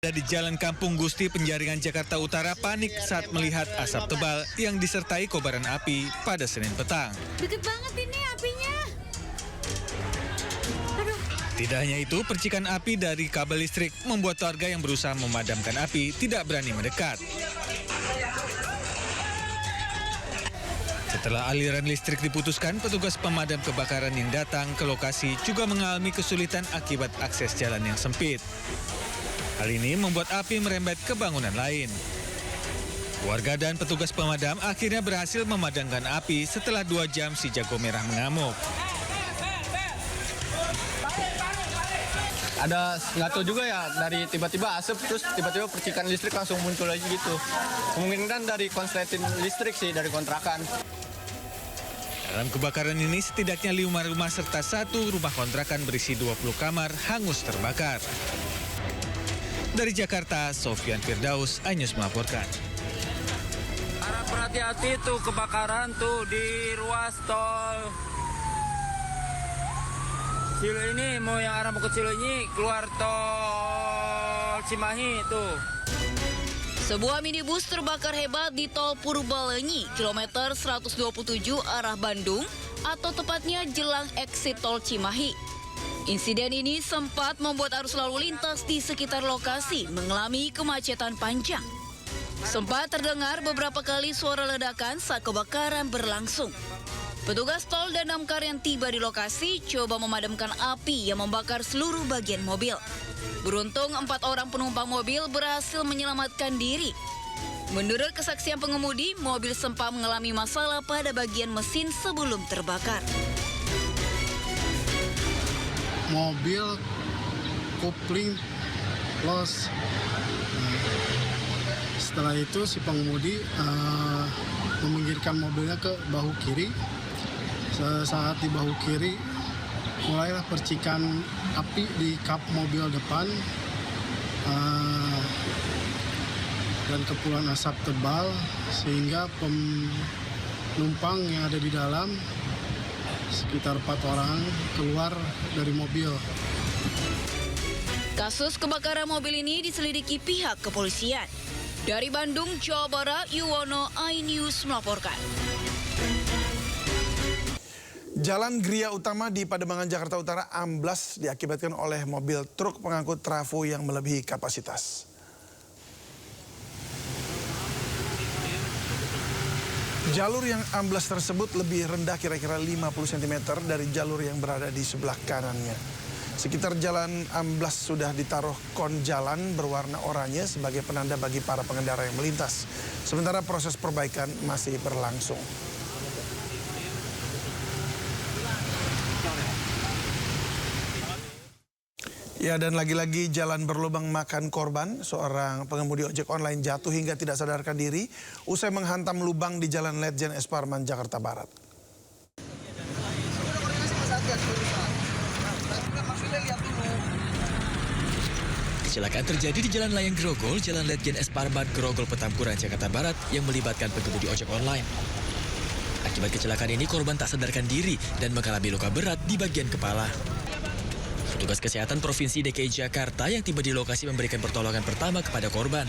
Di Jalan Kampung Gusti, Penjaringan, Jakarta Utara panik saat melihat asap tebal yang disertai kobaran api pada Senin petang. Deket banget ini apinya. Aduh. Tidak hanya itu, percikan api dari kabel listrik membuat warga yang berusaha memadamkan api tidak berani mendekat. Setelah aliran listrik diputuskan, petugas pemadam kebakaran yang datang ke lokasi juga mengalami kesulitan akibat akses jalan yang sempit. Hal ini membuat api merembet ke bangunan lain. Warga dan petugas pemadam akhirnya berhasil memadamkan api setelah 2 jam si jago merah mengamuk. Ada nggak tahu juga ya, dari tiba-tiba asap terus tiba-tiba percikan listrik langsung muncul aja gitu. Kemungkinan dari konsleting listrik sih, dari kontrakan. Dalam kebakaran ini setidaknya 5 rumah serta 1 rumah kontrakan berisi 20 kamar hangus terbakar. Dari Jakarta, Sofyan Firdaus, iNews melaporkan. Harap berhati-hati tuh kebakaran tuh di ruas tol Cileunyi ini, mau yang arah mau ke Cileunyi keluar tol Cimahi tuh. Sebuah minibus terbakar hebat di tol Purbalenyi, kilometer 127 arah Bandung, atau tepatnya jelang exit tol Cimahi. Insiden ini sempat membuat arus lalu lintas di sekitar lokasi mengalami kemacetan panjang. Sempat terdengar beberapa kali suara ledakan saat kebakaran berlangsung. Petugas tol dan damkar yang tiba di lokasi coba memadamkan api yang membakar seluruh bagian mobil. Beruntung 4 orang penumpang mobil berhasil menyelamatkan diri. Menurut kesaksian pengemudi, mobil sempat mengalami masalah pada bagian mesin sebelum terbakar. Mobil kopling los. Setelah itu si pengemudi meminggirkan mobilnya ke bahu kiri. Saat di bahu kiri mulailah percikan api di kap mobil depan dan kepulan asap tebal sehingga penumpang yang ada di dalam sekitar 4 orang keluar dari mobil. Kasus kebakaran mobil ini diselidiki pihak kepolisian. Dari Bandung, Jawa Barat, Yuwono, iNews melaporkan. Jalan Gria Utama di Pademangan, Jakarta Utara amblas diakibatkan oleh mobil truk pengangkut trafo yang melebihi kapasitas. Jalur yang amblas tersebut lebih rendah kira-kira 50 cm dari jalur yang berada di sebelah kanannya. Sekitar jalan amblas sudah ditaruh kon jalan berwarna oranye sebagai penanda bagi para pengendara yang melintas. Sementara proses perbaikan masih berlangsung. Ya, dan lagi-lagi jalan berlubang makan korban. Seorang pengemudi ojek online jatuh hingga tidak sadarkan diri usai menghantam lubang di Jalan Ledjen S. Parman, Jakarta Barat. Kecelakaan terjadi di Jalan Layang Grogol, Jalan Ledjen S. Parman, Grogol, Petamburan, Jakarta Barat yang melibatkan pengemudi ojek online. Akibat kecelakaan ini korban tak sadarkan diri dan mengalami luka berat di bagian kepala. Petugas Kesehatan Provinsi DKI Jakarta yang tiba di lokasi memberikan pertolongan pertama kepada korban.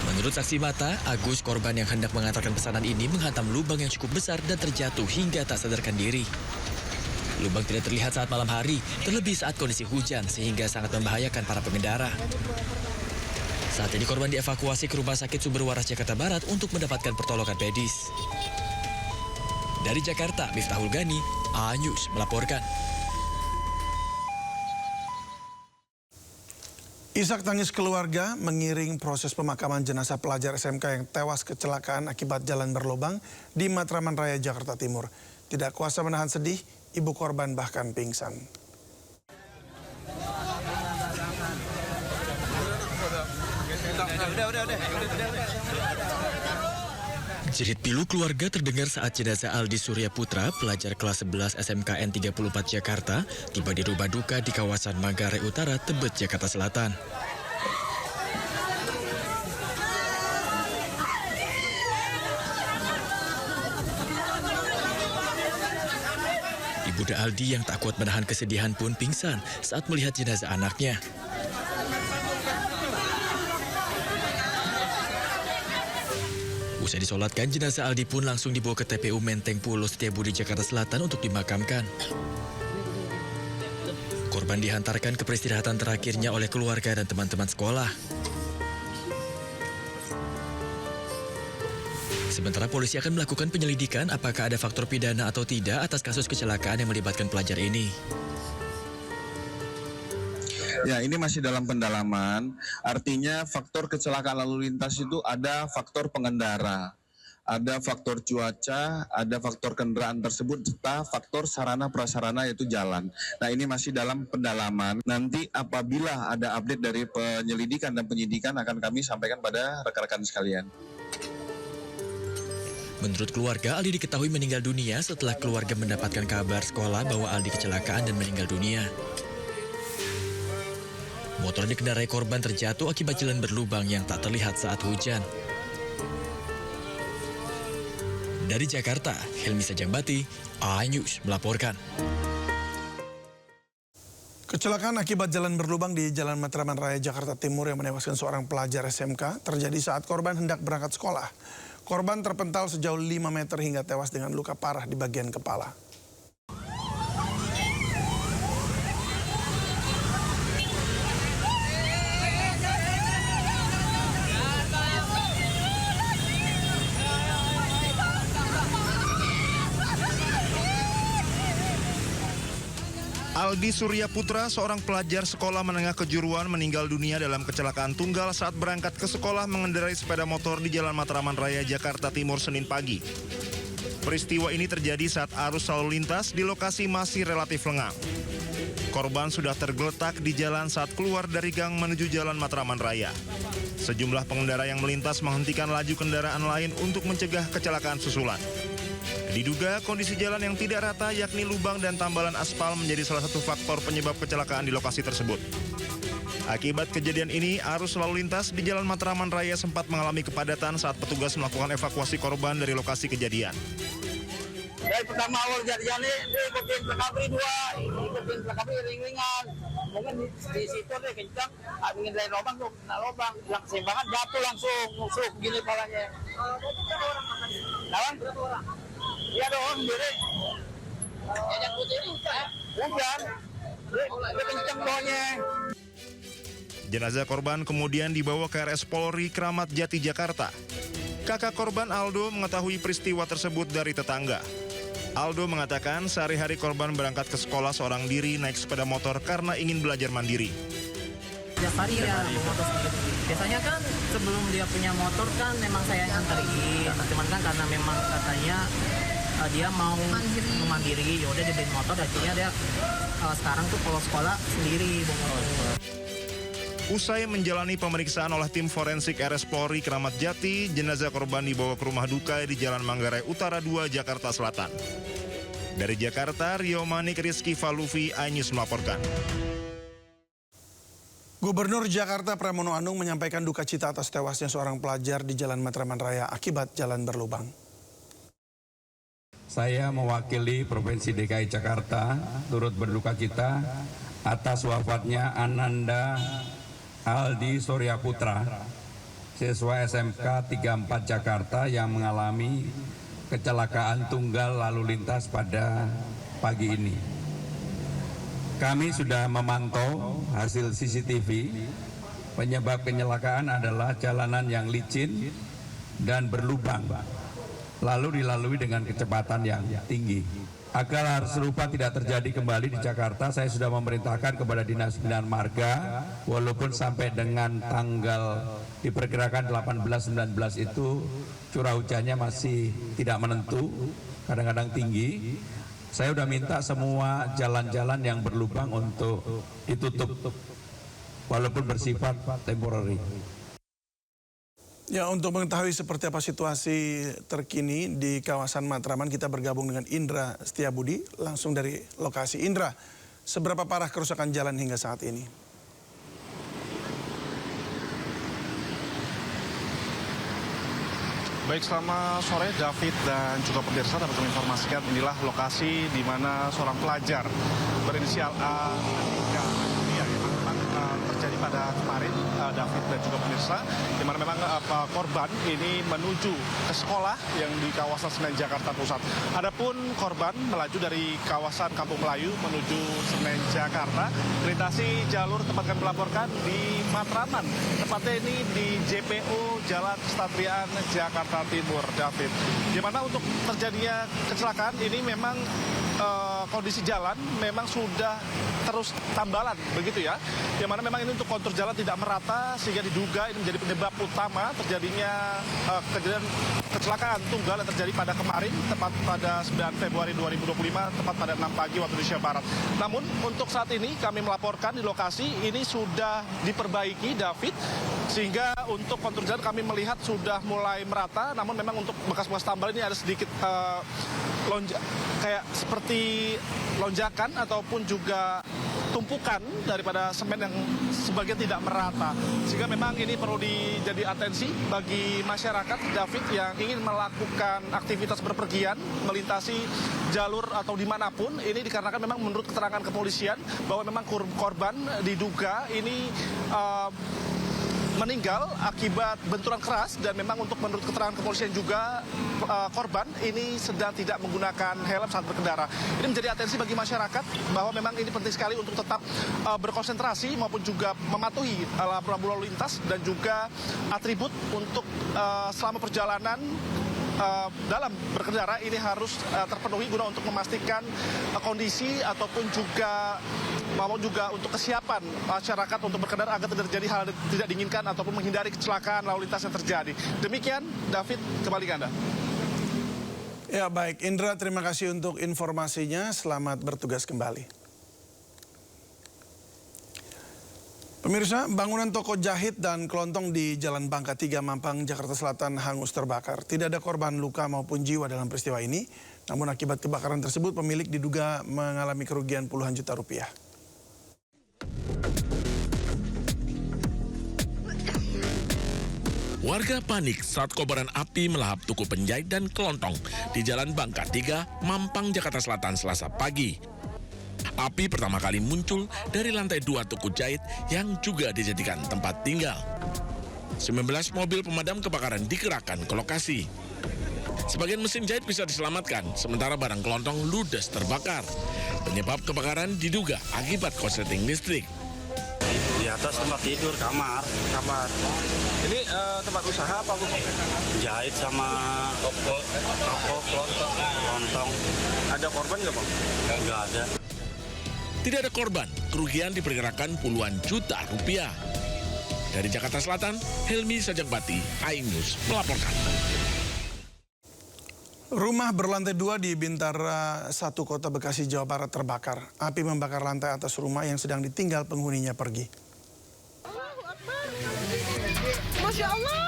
Menurut saksi mata, Agus, korban yang hendak mengantarkan pesanan ini menghantam lubang yang cukup besar dan terjatuh hingga tak sadarkan diri. Lubang tidak terlihat saat malam hari, terlebih saat kondisi hujan sehingga sangat membahayakan para pengendara. Saat ini korban dievakuasi ke Rumah Sakit Sumber Waras Jakarta Barat untuk mendapatkan pertolongan medis. Dari Jakarta, Miftahul Gani, iNews melaporkan. Isak tangis keluarga mengiring proses pemakaman jenazah pelajar SMK yang tewas kecelakaan akibat jalan berlubang di Matraman Raya, Jakarta Timur. Tidak kuasa menahan sedih, ibu korban bahkan pingsan. Jerit pilu keluarga terdengar saat jenazah Aldi Surya Putra, pelajar kelas 11 SMKN 34 Jakarta, tiba di rumah duka di kawasan Manggarai Utara, Tebet, Jakarta Selatan. Ibunda Aldi yang tak kuat menahan kesedihan pun pingsan saat melihat jenazah anaknya. Usai disolatkan, jenazah Aldi pun langsung dibawa ke TPU Menteng Pulo Setiabudi, Jakarta Selatan untuk dimakamkan. Korban dihantarkan ke peristirahatan terakhirnya oleh keluarga dan teman-teman sekolah. Sementara polisi akan melakukan penyelidikan apakah ada faktor pidana atau tidak atas kasus kecelakaan yang melibatkan pelajar ini. Ya, ini masih dalam pendalaman. Artinya faktor kecelakaan lalu lintas itu ada faktor pengendara, ada faktor cuaca, ada faktor kendaraan tersebut, serta faktor sarana prasarana yaitu jalan. Nah, ini masih dalam pendalaman. Nanti apabila ada update dari penyelidikan dan penyidikan akan kami sampaikan pada rekan-rekan sekalian. Menurut keluarga, Aldi diketahui meninggal dunia setelah keluarga mendapatkan kabar sekolah bahwa Aldi kecelakaan dan meninggal dunia. Motor yang dikendarai korban terjatuh akibat jalan berlubang yang tak terlihat saat hujan. Dari Jakarta, Helmi Sajangbati, iNews melaporkan. Kecelakaan akibat jalan berlubang di Jalan Matraman Raya, Jakarta Timur yang menewaskan seorang pelajar SMK terjadi saat korban hendak berangkat sekolah. Korban terpental sejauh 5 meter hingga tewas dengan luka parah di bagian kepala. Aldi Surya Putra, seorang pelajar sekolah menengah kejuruan, meninggal dunia dalam kecelakaan tunggal saat berangkat ke sekolah mengendarai sepeda motor di Jalan Matraman Raya, Jakarta Timur, Senin pagi. Peristiwa ini terjadi saat arus lalu lintas di lokasi masih relatif lengang. Korban sudah tergeletak di jalan saat keluar dari gang menuju Jalan Matraman Raya. Sejumlah pengendara yang melintas menghentikan laju kendaraan lain untuk mencegah kecelakaan susulan. Diduga kondisi jalan yang tidak rata yakni lubang dan tambalan aspal menjadi salah satu faktor penyebab kecelakaan di lokasi tersebut. Akibat kejadian ini, arus lalu lintas di Jalan Matraman Raya sempat mengalami kepadatan saat petugas melakukan evakuasi korban dari lokasi kejadian. Dari pertama awal jadinya dia ikutin pelakabri 2, ikutin pelakabri ring-ringan. Mungkin di situ deh kencang, ingin dari lubang tuh, kena lubang, hilang keseimbangan, jatuh langsung, nusuk gini palanya. Lawan? Iya dong, diri. Yang putih ini bukan? Bukan. Dia kencang bawahnya. Jenazah korban kemudian dibawa ke RS Polri Kramat Jati, Jakarta. Kakak korban Aldo mengetahui peristiwa tersebut dari tetangga. Aldo mengatakan sehari-hari korban berangkat ke sekolah seorang diri naik sepeda motor karena ingin belajar mandiri. Setiap hari ya motor sendiri. Biasanya kan sebelum dia punya motor kan memang saya anterin. Cuman kan karena memang katanya dia mau mandiri, yaudah dia beli motor, akhirnya dia sekarang tuh kalau sekolah sendiri. Usai menjalani pemeriksaan oleh tim forensik RS Polri Kramat Jati, jenazah korban dibawa ke rumah duka di Jalan Manggarai Utara 2, Jakarta Selatan. Dari Jakarta, Rio Manik, Rizky Falufi, iNews melaporkan. Gubernur Jakarta Pramono Anung menyampaikan duka cita atas tewasnya seorang pelajar di Jalan Matraman Raya akibat jalan berlubang. Saya mewakili Provinsi DKI Jakarta turut berduka cita atas wafatnya Ananda Aldi Surya Putra, siswa SMK 34 Jakarta yang mengalami kecelakaan tunggal lalu lintas pada pagi ini. Kami sudah memantau hasil CCTV. Penyebab kecelakaan adalah jalanan yang licin dan berlubang, lalu dilalui dengan kecepatan yang tinggi. Agar hal serupa tidak terjadi kembali di Jakarta, saya sudah memerintahkan kepada Dinas Bina Marga, walaupun sampai dengan tanggal diperkirakan 18-19 itu curah hujannya masih tidak menentu, kadang-kadang tinggi. Saya sudah minta semua jalan-jalan yang berlubang untuk ditutup, walaupun bersifat temporary. Ya, untuk mengetahui seperti apa situasi terkini di kawasan Matraman, kita bergabung dengan Indra Setiabudi langsung dari lokasi. Indra, seberapa parah kerusakan jalan hingga saat ini? Baik, selamat sore David dan juga pemirsa, dapat kami informasikan inilah lokasi di mana seorang pelajar berinisial A yang memang terjadi pada kemarin, David dan juga pemirsa, di mana memang korban ini menuju ke sekolah yang di kawasan Senen, Jakarta Pusat. Adapun korban melaju dari kawasan Kampung Melayu menuju Senen, Jakarta, melintasi jalur tempat kami melaporkan di Matraman, tepatnya ini di JPO Jalan Kesatriaan, Jakarta Timur, David. Di mana untuk terjadinya kecelakaan ini memang kondisi jalan memang sudah terus tambalan, begitu ya. Yang mana memang ini untuk kontur jalan tidak merata, sehingga diduga ini menjadi penyebab utama terjadinya kejadian kecelakaan tunggal yang terjadi pada kemarin, tepat pada 9 Februari 2025, tepat pada 6 pagi waktu Indonesia Barat. Namun untuk saat ini kami melaporkan di lokasi ini sudah diperbaiki, David, sehingga untuk kontur jalan kami melihat sudah mulai merata. Namun memang untuk bekas-bekas tambal ini ada sedikit kayak seperti lonjakan ataupun juga tumpukan daripada semen yang sebagian tidak merata. Sehingga memang ini perlu jadi atensi bagi masyarakat, David, yang ingin melakukan aktivitas berpergian, melintasi jalur atau dimanapun. Ini dikarenakan memang menurut keterangan kepolisian bahwa memang korban diduga ini meninggal akibat benturan keras, dan memang untuk menurut keterangan kepolisian juga korban ini sedang tidak menggunakan helm saat berkendara. Ini menjadi atensi bagi masyarakat bahwa memang ini penting sekali untuk tetap berkonsentrasi maupun juga mematuhi rambu lalu lintas dan juga atribut untuk selama perjalanan dalam berkendara ini harus terpenuhi guna untuk memastikan kondisi ataupun juga untuk kesiapan masyarakat untuk berkendara agar tidak terjadi hal tidak diinginkan ataupun menghindari kecelakaan lalu lintas yang terjadi. Demikian, David, kembali ke Anda. Ya baik, Indra, terima kasih untuk informasinya. Selamat bertugas kembali. Pemirsa, bangunan toko jahit dan kelontong di Jalan Bangka 3, Mampang, Jakarta Selatan hangus terbakar. Tidak ada korban luka maupun jiwa dalam peristiwa ini. Namun akibat kebakaran tersebut, pemilik diduga mengalami kerugian puluhan juta rupiah. Warga panik saat kobaran api melahap toko penjahit dan kelontong di Jalan Bangka 3, Mampang, Jakarta Selatan, Selasa pagi. Api pertama kali muncul dari lantai 2 toko jahit yang juga dijadikan tempat tinggal. 19 mobil pemadam kebakaran dikerahkan ke lokasi. Sebagian mesin jahit bisa diselamatkan, sementara barang kelontong ludes terbakar. Penyebab kebakaran diduga akibat korsleting listrik. Di atas tempat tidur, kamar. Ini tempat usaha apa, Bu? Jahit sama toko, kelontong. Ada korban nggak, Bang? Nggak ada. Tidak ada korban, kerugian diperkirakan puluhan juta rupiah. Dari Jakarta Selatan, Helmi Sajakbati, iNews melaporkan. Rumah berlantai 2 di Bintara 1, Kota Bekasi, Jawa Barat terbakar. Api membakar lantai atas rumah yang sedang ditinggal penghuninya pergi. Masya Allah.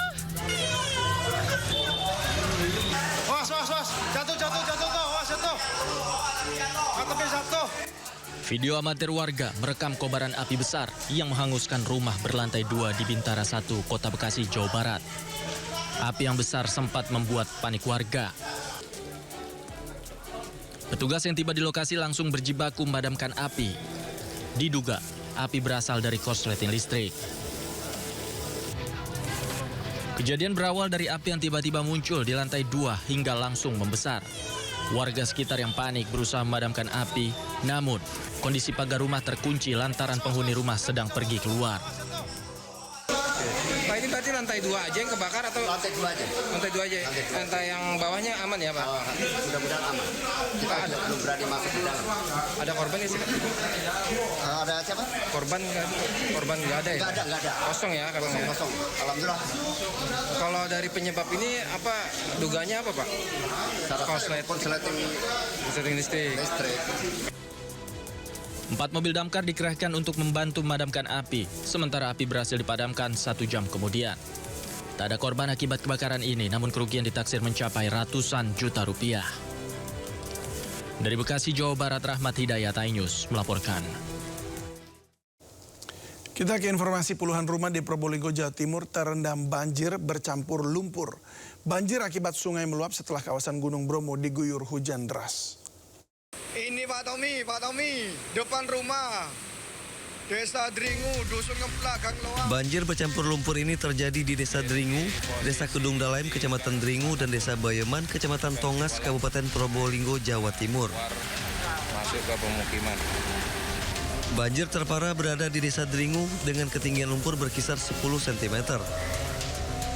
Was. Jatuh tuh. Was, jatuh. Atapnya jatuh. Video amatir warga merekam kobaran api besar yang menghanguskan rumah berlantai 2 di Bintara 1, Kota Bekasi, Jawa Barat. Api yang besar sempat membuat panik warga. Petugas yang tiba di lokasi langsung berjibaku memadamkan api. Diduga api berasal dari korsleting listrik. Kejadian berawal dari api yang tiba-tiba muncul di lantai 2 hingga langsung membesar. Warga sekitar yang panik berusaha memadamkan api, namun kondisi pagar rumah terkunci lantaran penghuni rumah sedang pergi keluar. Pak, ini berarti lantai 2 aja yang kebakar atau? Lantai 2 aja. Lantai 2 aja. Lantai yang bawahnya aman ya, Pak? Mudah-mudahan aman. Kita belum berani masuk di dalam. Ada korban ya sih? Ada siapa? Korban nggak ada ya? Nggak ada. Kosong ya, kosong. Alhamdulillah. Kalau dari penyebab ini apa? Duganya apa, Pak? Korsleting listrik. 4 mobil damkar dikerahkan untuk membantu memadamkan api, sementara api berhasil dipadamkan 1 jam kemudian. Tak ada korban akibat kebakaran ini, namun kerugian ditaksir mencapai ratusan juta rupiah. Dari Bekasi, Jawa Barat, Rahmat Hidayat, iNews melaporkan. Kita ke informasi, puluhan rumah di Probolinggo, Jawa Timur terendam banjir bercampur lumpur. Banjir akibat sungai meluap setelah kawasan Gunung Bromo diguyur hujan deras. Ini Pak Tommy, depan rumah. Desa Dringu, Dusun Ngemplak, Gang Loang. Banjir bercampur lumpur ini terjadi di Desa Dringu, Desa Kedung Dalaim, Kecamatan Dringu, dan Desa Bayeman, Kecamatan Tongas, Kabupaten Probolinggo, Jawa Timur. Masuk ke pemukiman. Banjir terparah berada di Desa Dringu dengan ketinggian lumpur berkisar 10 cm.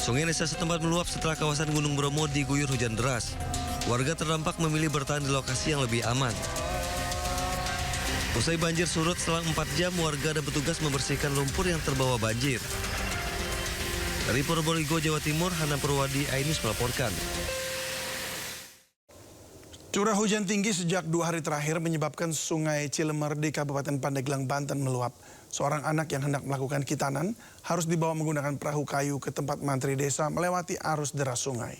Sungai desa setempat meluap setelah kawasan Gunung Bromo diguyur hujan deras. Warga terdampak memilih bertahan di lokasi yang lebih aman. Usai banjir surut, selang 4 jam warga dan petugas membersihkan lumpur yang terbawa banjir. Dari Probolinggo, Jawa Timur, Hana Purwadi, Ainus melaporkan. Curah hujan tinggi sejak 2 hari terakhir menyebabkan Sungai Cilemer di Kabupaten Pandeglang, Banten meluap. Seorang anak yang hendak melakukan kitanan harus dibawa menggunakan perahu kayu ke tempat mantri desa melewati arus deras sungai.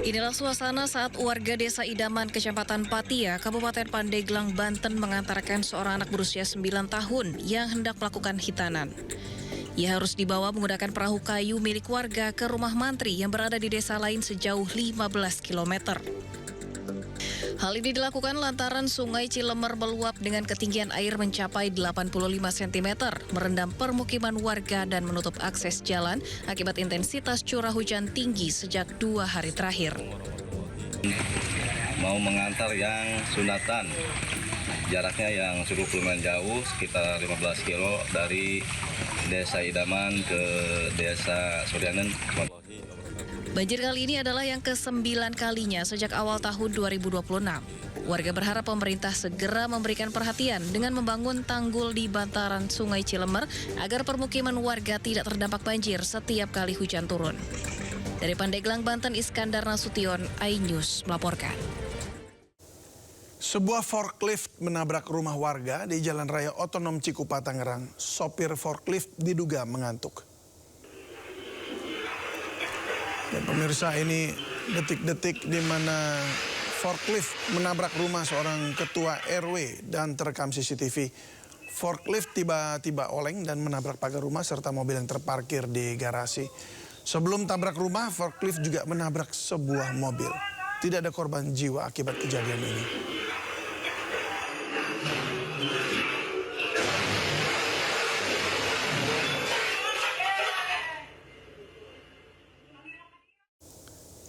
Inilah suasana saat warga Desa Idaman, Kecamatan Patia, Kabupaten Pandeglang, Banten mengantarkan seorang anak berusia 9 tahun yang hendak melakukan hitanan. Ia harus dibawa menggunakan perahu kayu milik warga ke rumah mantri yang berada di desa lain sejauh 15 km. Hal ini dilakukan lantaran Sungai Cilemer meluap dengan ketinggian air mencapai 85 cm, merendam permukiman warga dan menutup akses jalan akibat intensitas curah hujan tinggi sejak 2 hari terakhir. Mau mengantar yang sunatan, jaraknya yang cukup lumayan jauh, sekitar 15 kilo dari Desa Idaman ke Desa Suryanen. Banjir kali ini adalah yang ke-9 kalinya sejak awal tahun 2026. Warga berharap pemerintah segera memberikan perhatian dengan membangun tanggul di bantaran Sungai Cilemer agar permukiman warga tidak terdampak banjir setiap kali hujan turun. Dari Pandeglang, Banten, Iskandar Nasution, iNews melaporkan. Sebuah forklift menabrak rumah warga di Jalan Raya Otonom Cikupa, Tangerang. Sopir forklift diduga mengantuk. Dan pemirsa, ini detik-detik di mana forklift menabrak rumah seorang ketua RW dan terekam CCTV. Forklift tiba-tiba oleng dan menabrak pagar rumah serta mobil yang terparkir di garasi. Sebelum tabrak rumah, forklift juga menabrak sebuah mobil. Tidak ada korban jiwa akibat kejadian ini.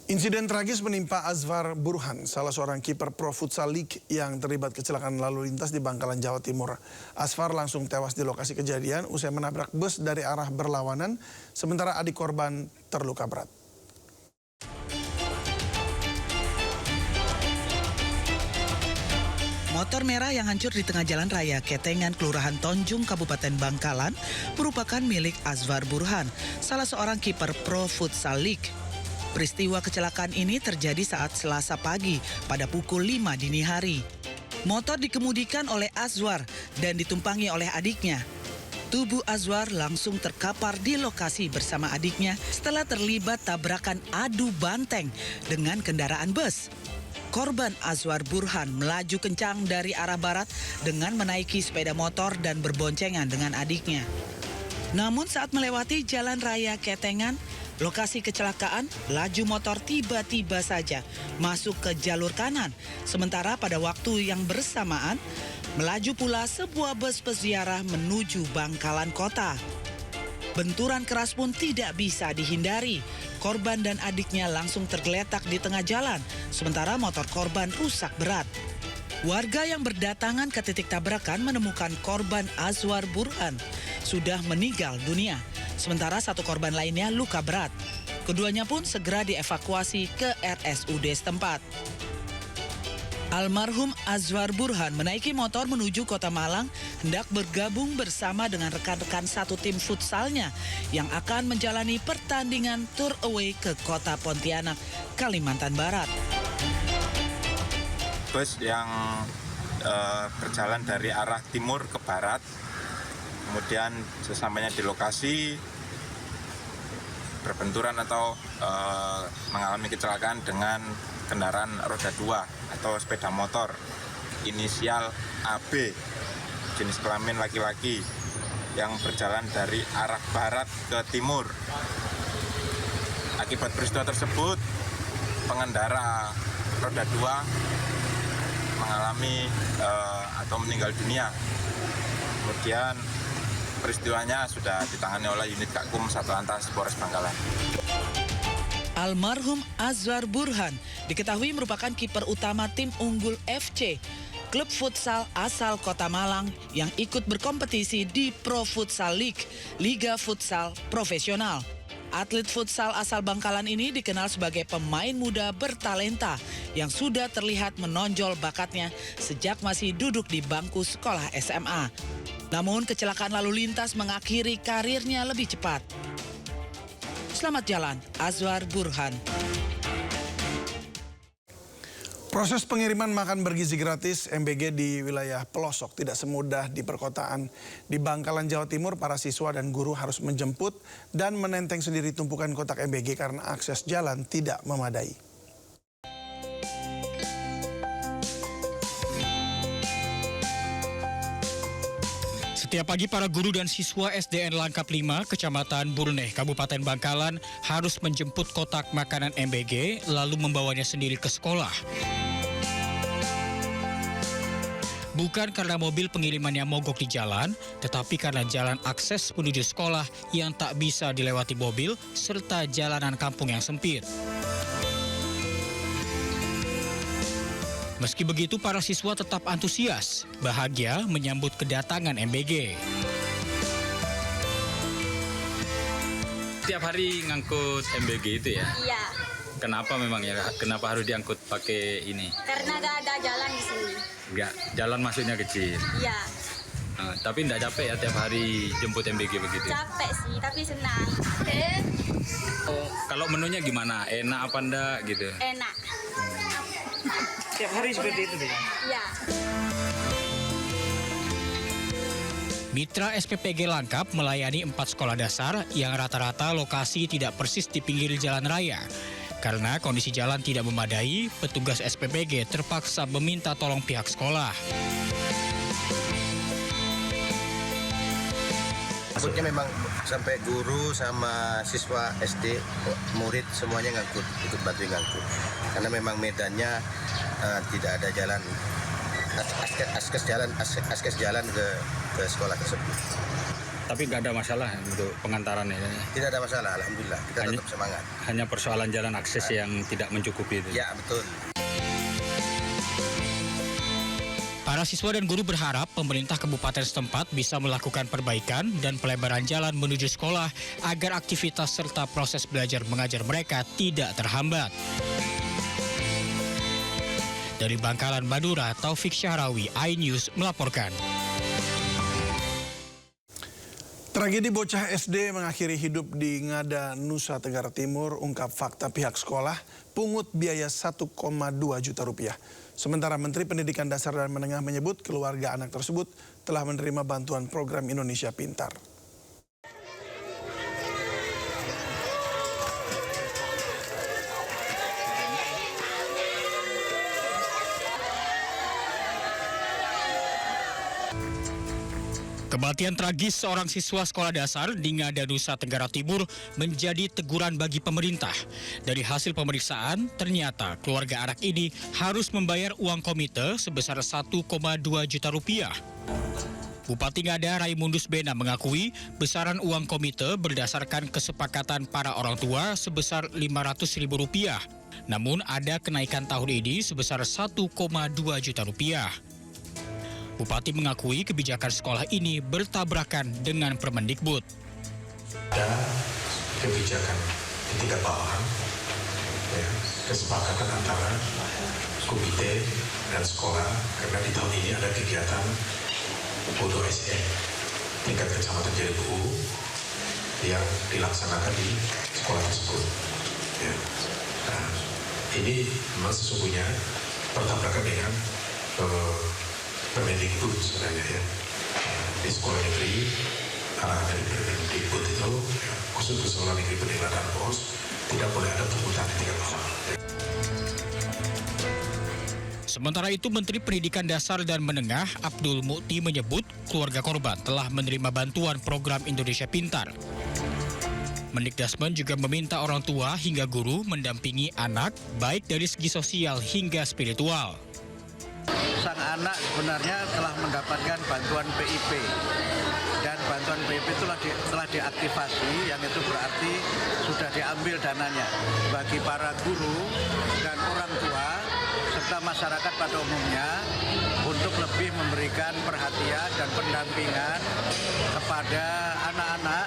Insiden tragis menimpa Azwar Burhan, salah seorang kiper Pro Futsal League yang terlibat kecelakaan lalu lintas di Bangkalan, Jawa Timur. Azwar langsung tewas di lokasi kejadian usai menabrak bus dari arah berlawanan, sementara adik korban terluka berat. Motor merah yang hancur di tengah jalan raya Ketengan, Kelurahan Tonjung, Kabupaten Bangkalan, merupakan milik Azwar Burhan, salah seorang kiper Pro Futsal League. Peristiwa kecelakaan ini terjadi saat Selasa pagi pada pukul 5 dini hari. Motor dikemudikan oleh Azwar dan ditumpangi oleh adiknya. Tubuh Azwar langsung terkapar di lokasi bersama adiknya setelah terlibat tabrakan adu banteng dengan kendaraan bus. Korban Azwar Burhan melaju kencang dari arah barat dengan menaiki sepeda motor dan berboncengan dengan adiknya. Namun saat melewati jalan raya Ketengan, lokasi kecelakaan, laju motor tiba-tiba saja masuk ke jalur kanan. Sementara pada waktu yang bersamaan, melaju pula sebuah bus peziarah menuju Bangkalan Kota. Benturan keras pun tidak bisa dihindari. Korban dan adiknya langsung tergeletak di tengah jalan, sementara motor korban rusak berat. Warga yang berdatangan ke titik tabrakan menemukan korban Azwar Burhan sudah meninggal dunia. Sementara satu korban lainnya luka berat. Keduanya pun segera dievakuasi ke RSUD setempat. Almarhum Azwar Burhan menaiki motor menuju Kota Malang hendak bergabung bersama dengan rekan-rekan satu tim futsalnya yang akan menjalani pertandingan tour away ke Kota Pontianak, Kalimantan Barat. Bus yang berjalan dari arah timur ke barat, kemudian sesampainya di lokasi berbenturan atau mengalami kecelakaan dengan kendaraan roda 2 atau sepeda motor inisial AB jenis kelamin laki-laki yang berjalan dari arah barat ke timur. Akibat peristiwa tersebut, pengendara roda 2 mengalami atau meninggal dunia. Kemudian peristiwanya sudah ditangani oleh unit Gakum Satlantas Polres Bangkalan. Almarhum Azwar Burhan diketahui merupakan kiper utama tim unggul FC, klub futsal asal Kota Malang yang ikut berkompetisi di Pro Futsal League, Liga Futsal Profesional. Atlet futsal asal Bangkalan ini dikenal sebagai pemain muda bertalenta yang sudah terlihat menonjol bakatnya sejak masih duduk di bangku sekolah SMA. Namun kecelakaan lalu lintas mengakhiri karirnya lebih cepat. Selamat jalan, Azwar Burhan. Proses pengiriman makan bergizi gratis MBG di wilayah pelosok tidak semudah di perkotaan. Di Bangkalan, Jawa Timur, para siswa dan guru harus menjemput dan menenteng sendiri tumpukan kotak MBG karena akses jalan tidak memadai. Setiap pagi para guru dan siswa SDN Langkap 5, Kecamatan Burneh, Kabupaten Bangkalan harus menjemput kotak makanan MBG lalu membawanya sendiri ke sekolah. Bukan karena mobil pengirimannya mogok di jalan, tetapi karena jalan akses menuju sekolah yang tak bisa dilewati mobil serta jalanan kampung yang sempit. Meski begitu, para siswa tetap antusias, bahagia menyambut kedatangan MBG. Tiap hari ngangkut MBG itu ya? Iya. Kenapa memang ya? Kenapa harus diangkut pakai ini? Karena gak ada jalan di sini. Enggak, jalan masuknya kecil. Iya. Tapi enggak capek ya tiap hari jemput MBG begitu? Capek sih, tapi senang. Oh, kalau menunya gimana? Enak apa enggak gitu? Enak. Tiap hari seperti itu deh? Iya. Mitra SPPG Langkap melayani 4 sekolah dasar yang rata-rata lokasi tidak persis di pinggir jalan raya. Karena kondisi jalan tidak memadai, petugas SPPG terpaksa meminta tolong pihak sekolah. Ngangkutnya memang sampai guru sama siswa SD, murid semuanya ngangkut, ikut bantuin ngangkut. Karena memang medannya tidak ada jalan, akses jalan ke sekolah tersebut. Tapi nggak ada masalah untuk pengantarannya? Tidak ada masalah, alhamdulillah. Kita tetap semangat. Hanya persoalan jalan akses yang tidak mencukupi itu? Ya, betul. Para siswa dan guru berharap pemerintah kabupaten setempat bisa melakukan perbaikan dan pelebaran jalan menuju sekolah agar aktivitas serta proses belajar mengajar mereka tidak terhambat. Dari Bangkalan, Madura, Taufik Syahrawi, iNews melaporkan. Tragedi bocah SD mengakhiri hidup di Ngada, Nusa Tenggara Timur, ungkap fakta pihak sekolah, pungut biaya 1,2 juta rupiah. Sementara Menteri Pendidikan Dasar dan Menengah menyebut keluarga anak tersebut telah menerima bantuan program Indonesia Pintar. Kematian tragis seorang siswa sekolah dasar di Ngada, Nusa Tenggara Timur menjadi teguran bagi pemerintah. Dari hasil pemeriksaan, ternyata keluarga anak ini harus membayar uang komite sebesar 1,2 juta rupiah. Bupati Ngada Raimundus Bena mengakui besaran uang komite berdasarkan kesepakatan para orang tua sebesar Rp500.000. Namun ada kenaikan tahun ini sebesar 1,2 juta rupiah. Bupati mengakui kebijakan sekolah ini bertabrakan dengan Permendikbud. Ada kebijakan di tingkat bawahan, kesepakatan antara komite dan sekolah, karena di tahun ini ada kegiatan Bodo SM tingkat kecamatan Jelebu yang dilaksanakan di sekolah tersebut. Nah, ini memang sesungguhnya bertabrakan dengan Permendikbud sebenarnya ya. Di sekolah negeri, anak dari Permendikbud itu khusus untuk sekolah negeri pendidikan pos tidak boleh ada pungutan di tingkat bawah. Sementara itu, Menteri Pendidikan Dasar dan Menengah Abdul Mukti menyebut keluarga korban telah menerima bantuan program Indonesia Pintar. Mendikdasmen juga meminta orang tua hingga guru mendampingi anak baik dari segi sosial hingga spiritual. sang anak sebenarnya telah mendapatkan bantuan PIP. Dan bantuan PIP itu telah diaktifasi, yang itu berarti sudah diambil dananya bagi para guru dan orang tua serta masyarakat pada umumnya untuk lebih memberikan perhatian dan pendampingan kepada anak-anak,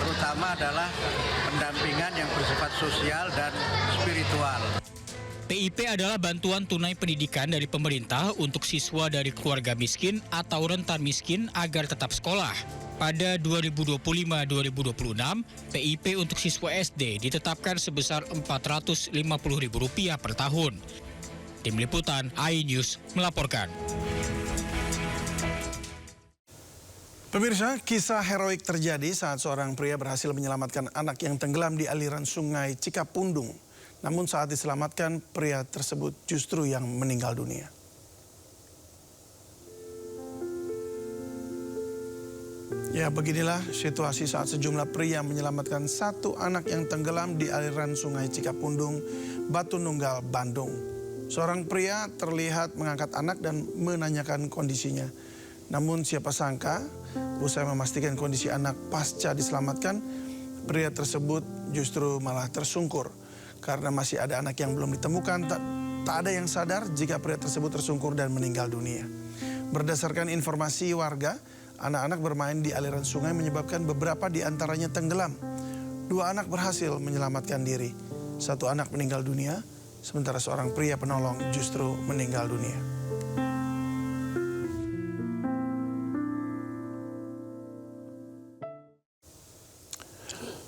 terutama adalah pendampingan yang bersifat sosial dan spiritual. PIP adalah bantuan tunai pendidikan dari pemerintah untuk siswa dari keluarga miskin atau rentan miskin agar tetap sekolah. Pada 2025-2026, PIP untuk siswa SD ditetapkan sebesar Rp450.000 per tahun. Tim Liputan iNews melaporkan. Pemirsa, kisah heroik terjadi saat seorang pria berhasil menyelamatkan anak yang tenggelam di aliran sungai Cikapundung. Namun saat diselamatkan, pria tersebut justru yang meninggal dunia. Ya, beginilah situasi saat sejumlah pria menyelamatkan satu anak yang tenggelam di aliran sungai Cikapundung, Batu Nunggal, Bandung. Seorang pria terlihat mengangkat anak dan menanyakan kondisinya. Namun siapa sangka, usai memastikan kondisi anak pasca diselamatkan, pria tersebut justru malah tersungkur. Karena masih ada anak yang belum ditemukan, tak ada yang sadar jika pria tersebut tersungkur dan meninggal dunia. Berdasarkan informasi warga, anak-anak bermain di aliran sungai menyebabkan beberapa di antaranya tenggelam. 2 anak berhasil menyelamatkan diri. 1 anak meninggal dunia, sementara seorang pria penolong justru meninggal dunia.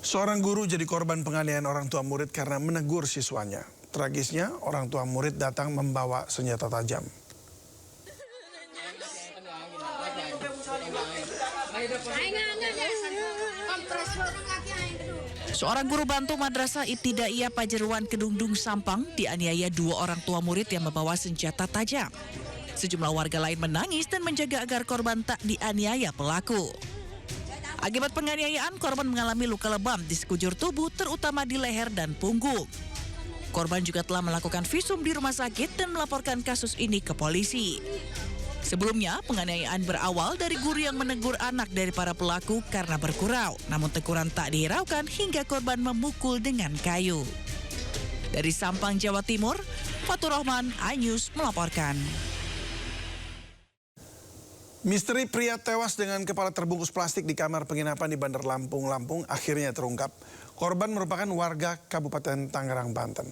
Seorang guru jadi korban penganiayaan orang tua murid karena menegur siswanya. Tragisnya, orang tua murid datang membawa senjata tajam. Seorang guru bantu Madrasah Ibtidaiyah Pajeriwan Kedungdung Sampang dianiaya 2 orang tua murid yang membawa senjata tajam. Sejumlah warga lain menangis dan menjaga agar korban tak dianiaya pelaku. Akibat penganiayaan, korban mengalami luka lebam di sekujur tubuh, terutama di leher dan punggung. Korban juga telah melakukan visum di rumah sakit dan melaporkan kasus ini ke polisi. Sebelumnya, penganiayaan berawal dari guru yang menegur anak dari para pelaku karena bergurau. Namun teguran tak dihiraukan hingga korban memukul dengan kayu. Dari Sampang, Jawa Timur, Fatur Rahman, iNews melaporkan. Misteri pria tewas dengan kepala terbungkus plastik di kamar penginapan di Bandar Lampung, Lampung akhirnya terungkap. Korban merupakan warga Kabupaten Tangerang, Banten.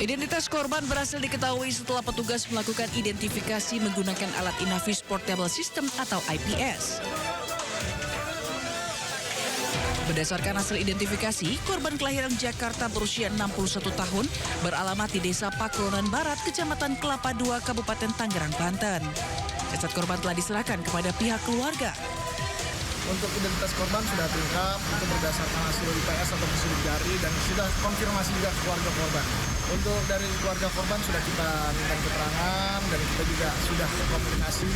Identitas korban berhasil diketahui setelah petugas melakukan identifikasi menggunakan alat Inavis Portable System atau IPS. Berdasarkan hasil identifikasi, korban kelahiran Jakarta berusia 61 tahun beralamat di Desa Paklonan Barat, Kecamatan Kelapa II, Kabupaten Tangerang, Banten. Jasad korban telah diserahkan kepada pihak keluarga. Untuk identitas korban sudah terungkap, itu berdasarkan hasil IPS atau sidik jari dan sudah konfirmasi juga ke keluarga korban. Untuk dari keluarga korban sudah kita minta keterangan dan kita juga sudah komunikasi.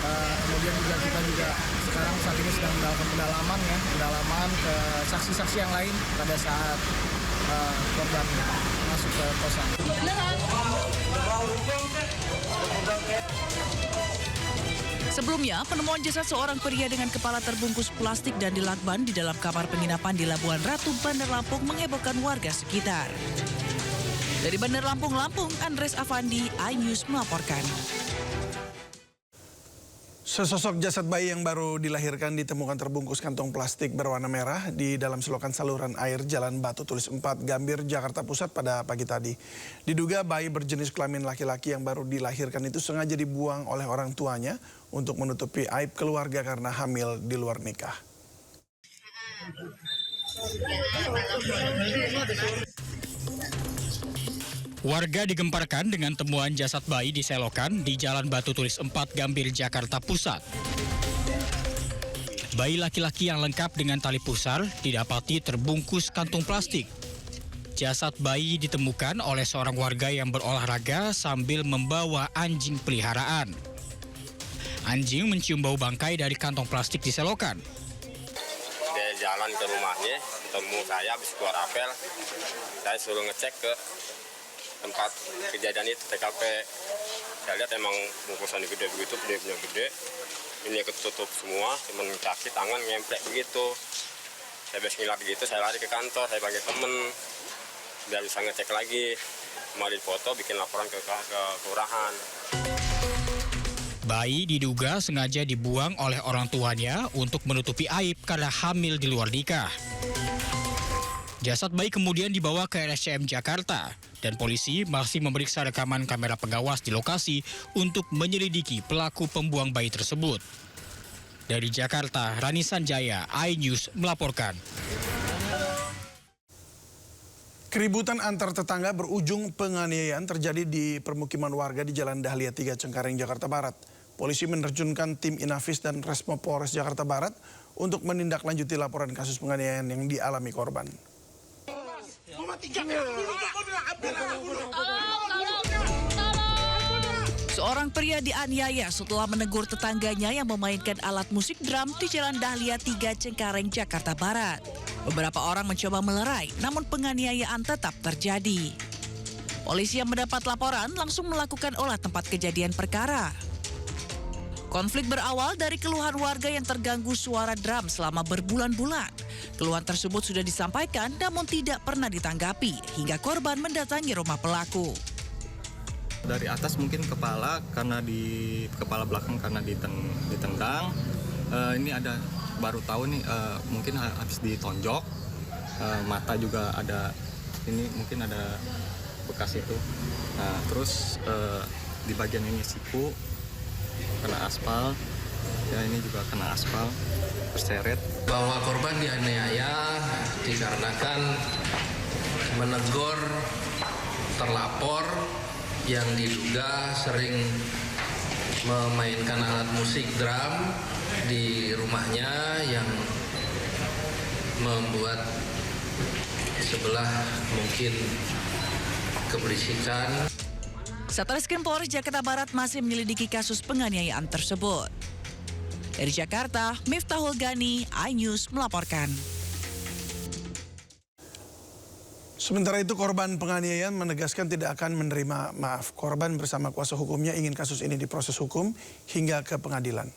Kemudian kita juga sekarang saat ini sedang melakukan pendalaman ke saksi-saksi yang lain pada saat korban masuk ke kosan. Sebelumnya, penemuan jasad seorang pria dengan kepala terbungkus plastik dan dilakban di dalam kamar penginapan di Labuan Ratu, Bandar Lampung menghebohkan warga sekitar. Dari Bandar Lampung, Andres Avandi, iNews melaporkan. Sesosok jasad bayi yang baru dilahirkan ditemukan terbungkus kantong plastik berwarna merah di dalam selokan saluran air Jalan Batu Tulis 4, Gambir, Jakarta Pusat pada pagi tadi. Diduga bayi berjenis kelamin laki-laki yang baru dilahirkan itu sengaja dibuang oleh orang tuanya untuk menutupi aib keluarga karena hamil di luar nikah. Warga digemparkan dengan temuan jasad bayi di selokan di Jalan Batu Tulis 4, Gambir, Jakarta Pusat. Bayi laki-laki yang lengkap dengan tali pusar didapati terbungkus kantung plastik. Jasad bayi ditemukan oleh seorang warga yang berolahraga sambil membawa anjing peliharaan. Anjing mencium bau bangkai dari kantong plastik di selokan. Dia jalan ke rumahnya, ketemu saya habis keluar apel. Saya suruh ngecek ke tempat kejadian itu, TKP. Saya lihat emang bungkusannya gede begitu, pedenya gede. Ini ketutup semua, cuman kaki, tangan ngemplek begitu. Saya habis ngilap gitu, saya lari ke kantor, saya panggil temen biar bisa ngecek lagi. Kemarin foto, bikin laporan ke kelurahan. Bayi diduga sengaja dibuang oleh orang tuanya untuk menutupi aib karena hamil di luar nikah. Jasad bayi kemudian dibawa ke RSCM Jakarta dan polisi masih memeriksa rekaman kamera pengawas di lokasi untuk menyelidiki pelaku pembuang bayi tersebut. Dari Jakarta, Rani Sanjaya, iNews melaporkan. Keributan antar tetangga berujung penganiayaan terjadi di permukiman warga di Jalan Dahlia 3 Cengkareng, Jakarta Barat. Polisi menerjunkan tim Inafis dan Resmo Polres Jakarta Barat untuk menindaklanjuti laporan kasus penganiayaan yang dialami korban. Seorang pria dianiaya setelah menegur tetangganya yang memainkan alat musik drum di Jalan Dahlia 3 Cengkareng, Jakarta Barat. Beberapa orang mencoba melerai, namun penganiayaan tetap terjadi. Polisi yang mendapat laporan langsung melakukan olah tempat kejadian perkara. Konflik berawal dari keluhan warga yang terganggu suara drum selama berbulan-bulan. Keluhan tersebut sudah disampaikan namun tidak pernah ditanggapi hingga korban mendatangi rumah pelaku. Dari atas mungkin kepala, karena di kepala belakang karena ditendang. Ini ada baru tahu nih mungkin habis ditonjok. Mata juga ada, ini mungkin ada bekas itu. Nah, terus di bagian ini siku kena aspal, ya ini juga kena aspal, terseret. Bahwa korban dianiaya dikarenakan menegur terlapor yang diduga sering memainkan alat musik drum di rumahnya yang membuat sebelah mungkin keberisikan. Satreskrim Polres Jakarta Barat masih menyelidiki kasus penganiayaan tersebut. Dari Jakarta, Miftahul Gani, iNews melaporkan. Sementara itu korban penganiayaan menegaskan tidak akan menerima maaf. Korban bersama kuasa hukumnya ingin kasus ini diproses hukum hingga ke pengadilan.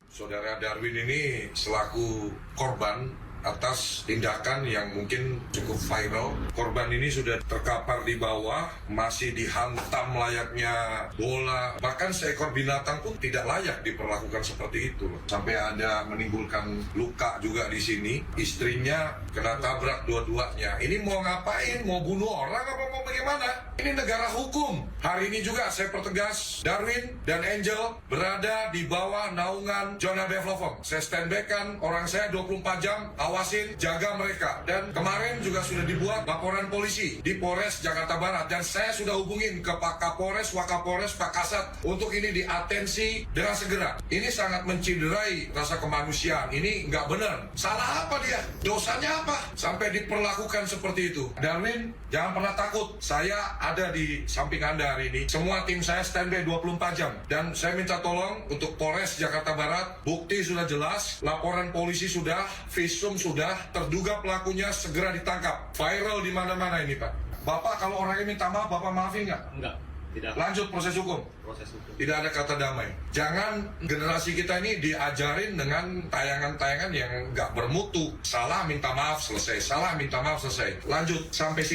Saudara Darwin ini selaku korban atas tindakan yang mungkin cukup viral. Korban ini sudah terkapar di bawah, masih dihantam layaknya bola. Bahkan seekor binatang pun tidak layak diperlakukan seperti itu. Sampai ada menimbulkan luka juga di sini. Istrinya kena tabrak dua-duanya. Ini mau ngapain? Mau bunuh orang apa mau bagaimana? Ini negara hukum. Hari ini juga saya pertegas, Darwin dan Angel berada di bawah naungan John ABF Lovong. Saya standby-kan orang saya 24 jam, awasin, jaga mereka. Dan kemarin juga sudah dibuat laporan polisi di Polres Jakarta Barat. Dan saya sudah hubungin ke Pak Kapolres, Wakapolres, Pak Kasat untuk ini diatensi dengan segera. Ini sangat menciderai rasa kemanusiaan. Ini nggak benar. Salah apa dia? Dosanya apa? Sampai diperlakukan seperti itu. Darwin, jangan pernah takut. Saya ada di samping Anda hari ini. Semua tim saya standby 24 jam. Dan saya minta tolong untuk Polres Jakarta Barat, bukti sudah jelas, laporan polisi sudah, visum sudah, terduga pelakunya segera ditangkap. Viral di mana-mana ini, Pak. Bapak kalau orangnya minta maaf, Bapak maafin nggak? Enggak. Tidak. Lanjut proses hukum. Tidak ada kata damai. Jangan generasi kita ini diajarin dengan tayangan-tayangan yang nggak bermutu. Salah minta maaf selesai. Salah minta maaf selesai. Lanjut sampai